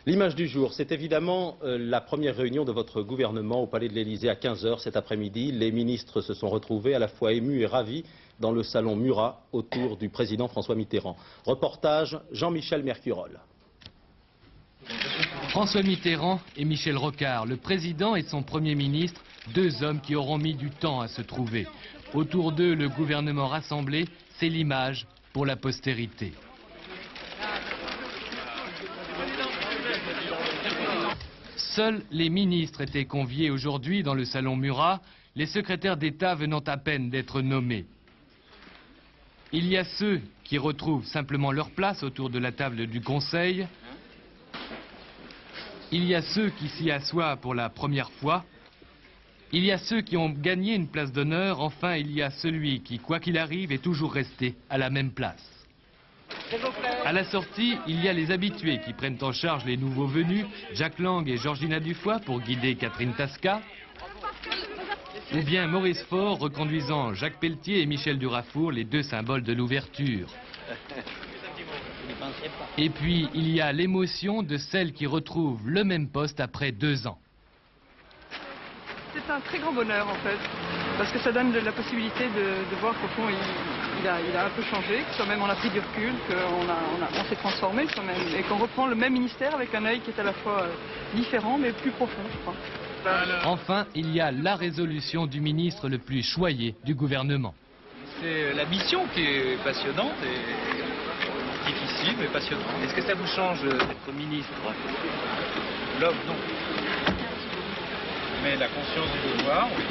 L'image du jour, c'est évidemment la première réunion de votre gouvernement au Palais de l'Élysée à 15 h cet après-midi. Les ministres se sont retrouvés à la fois émus et ravis dans le salon Murat autour du président François Mitterrand. Reportage Jean-Michel Mercurol. François Mitterrand et Michel Rocard, le président et son premier ministre, deux hommes qui auront mis du temps à se trouver. Autour d'eux, le gouvernement rassemblé, c'est l'image pour la postérité. Seuls les ministres étaient conviés aujourd'hui dans le salon Murat, les secrétaires d'État venant à peine d'être nommés. Il y a ceux qui retrouvent simplement leur place autour de la table du Conseil. Il y a ceux qui s'y assoient pour la première fois. Il y a ceux qui ont gagné une place d'honneur. Enfin, il y a celui qui, quoi qu'il arrive, est toujours resté à la même place. À la sortie, il y a les habitués qui prennent en charge les nouveaux venus, Jack Lang et Georgina Dufoy pour guider Catherine Tasca, ou bien Maurice Faure reconduisant Jacques Pelletier et Michel Durafour, les deux symboles de l'ouverture. Et puis, il y a l'émotion de celles qui retrouvent le même poste après 2 ans. C'est un très grand bonheur en fait, parce que ça donne la possibilité de voir qu'au fond il a un peu changé, que soi-même on a pris du recul, qu'on s'est transformé soi-même, et qu'on reprend le même ministère avec un œil qui est à la fois différent mais plus profond, je crois. Enfin, il y a la résolution du ministre le plus choyé du gouvernement. C'est la mission qui est passionnante et difficile mais passionnante. Est-ce que ça vous change d'être ministre? L'homme, non. Mais la conscience du devoir, oui.